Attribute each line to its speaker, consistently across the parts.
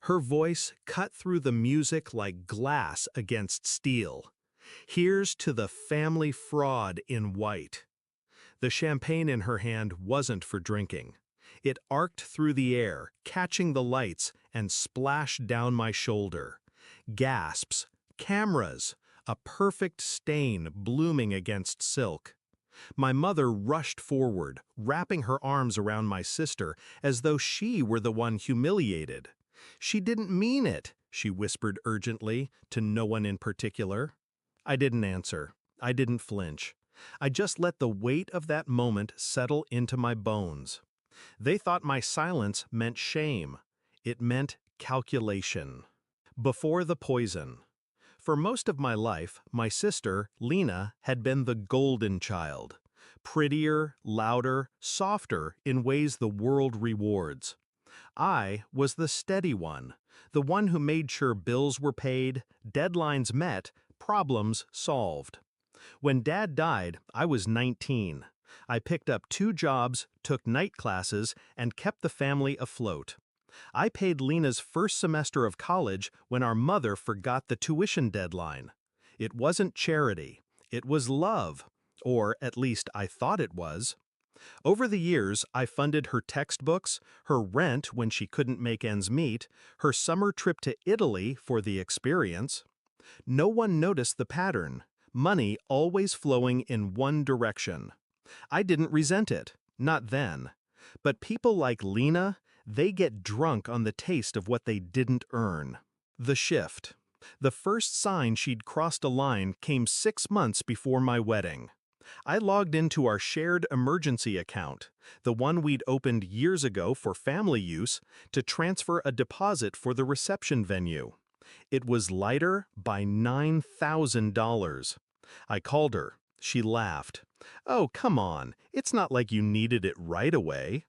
Speaker 1: Her voice cut through the music like glass against steel. Here's to the family fraud in white. The champagne in her hand wasn't for drinking. It arced through the air, catching the lights, and splashed down my shoulder. Gasps, cameras, a perfect stain blooming against silk. My mother rushed forward, wrapping her arms around my sister as though she were the one humiliated. "She didn't mean it," she whispered urgently, to no one in particular. I didn't answer. I didn't flinch. I just let the weight of that moment settle into my bones. They thought my silence meant shame. It meant calculation. Before the poison. For most of my life, my sister, Lena, had been the golden child. Prettier, louder, softer in ways the world rewards. I was the steady one, the one who made sure bills were paid, deadlines met, problems solved. When Dad died, I was 19. I picked up 2 jobs, took night classes, and kept the family afloat. I paid Lena's first semester of college when our mother forgot the tuition deadline. It wasn't charity. It was love. Or at least I thought it was. Over the years, I funded her textbooks, her rent when she couldn't make ends meet, her summer trip to Italy for the experience. No one noticed the pattern. Money always flowing in one direction. I didn't resent it. Not then. But people like Lena, they get drunk on the taste of what they didn't earn. The shift. The first sign she'd crossed a line came 6 months before my wedding. I logged into our shared emergency account, the one we'd opened years ago for family use, to transfer a deposit for the reception venue. It was lighter by $9,000. I called her. She laughed. "Oh, come on. It's not like you needed it right away."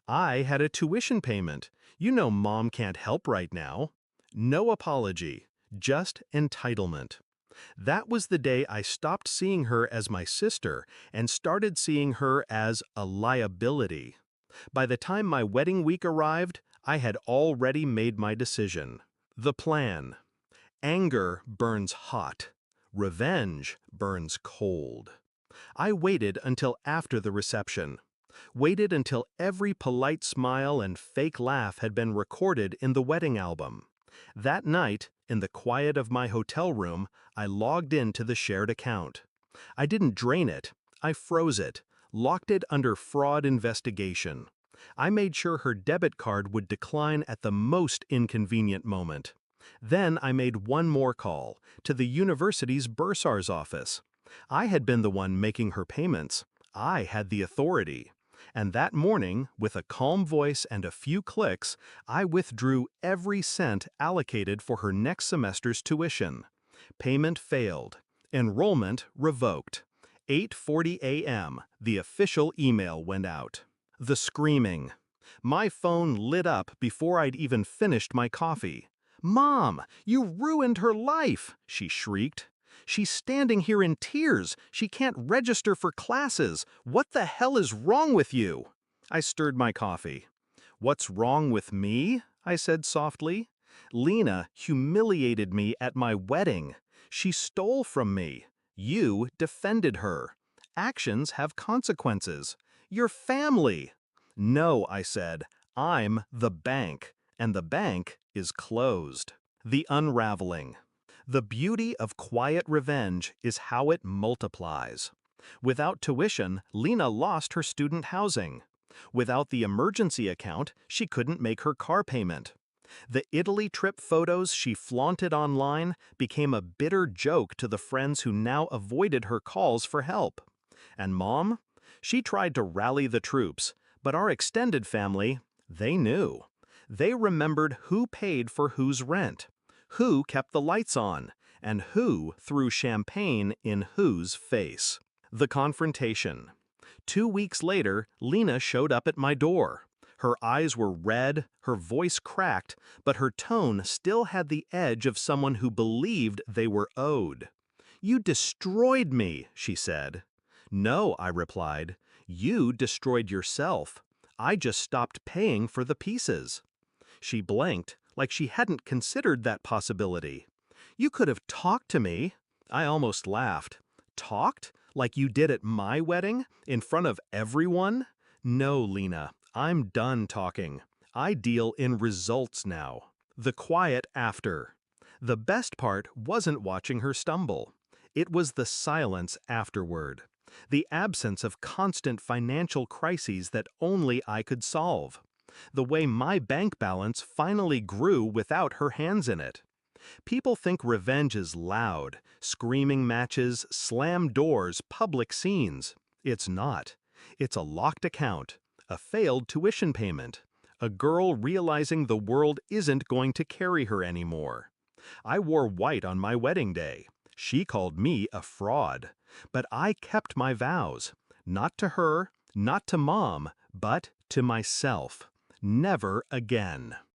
Speaker 1: "I had a tuition payment. You know Mom can't help right now." No apology, just entitlement. That was the day I stopped seeing her as my sister and started seeing her as a liability. By the time my wedding week arrived, I had already made my decision. The plan. Anger burns hot. Revenge burns cold. I waited until after the reception. Waited until every polite smile and fake laugh had been recorded in the wedding album. That night, in the quiet of my hotel room, I logged into the shared account. I didn't drain it. I froze it, locked it under fraud investigation. I made sure her debit card would decline at the most inconvenient moment. Then I made one more call, to the university's bursar's office. I had been the one making her payments. I had the authority. And that morning, with a calm voice and a few clicks, I withdrew every cent allocated for her next semester's tuition. Payment failed. Enrollment revoked. 8:40 a.m., the official email went out. The screaming. My phone lit up before I'd even finished my coffee. "Mom, you ruined her life!" she shrieked. "She's standing here in tears. She can't register for classes. What the hell is wrong with you?" I stirred my coffee. "What's wrong with me?" I said softly. "Lena humiliated me at my wedding. She stole from me. You defended her. Actions have consequences. You're family." "No," I said. "I'm the bank, and the bank is closed." The unraveling. The beauty of quiet revenge is how it multiplies. Without tuition, Lena lost her student housing. Without the emergency account, she couldn't make her car payment. The Italy trip photos she flaunted online became a bitter joke to the friends who now avoided her calls for help. And Mom? She tried to rally the troops, but our extended family, they knew. They remembered who paid for whose rent, who kept the lights on, and who threw champagne in whose face. The confrontation. 2 weeks later, Lena showed up at my door. Her eyes were red, her voice cracked, but her tone still had the edge of someone who believed they were owed. "You destroyed me," she said. "No," I replied. "You destroyed yourself. I just stopped paying for the pieces." She blinked, like she hadn't considered that possibility. You could have talked to me. I almost laughed. Talked? Like you did at my wedding? In front of everyone? No, Lena, I'm done talking. I deal in results now. The quiet after. The best part wasn't watching her stumble. It was the silence afterward. The absence of constant financial crises that only I could solve. The way my bank balance finally grew without her hands in it. People think revenge is loud, screaming matches, slam doors, public scenes. It's not. It's a locked account, a failed tuition payment, a girl realizing the world isn't going to carry her anymore. I wore white on my wedding day. She called me a fraud. But I kept my vows. Not to her, not to Mom, but to myself. Never again.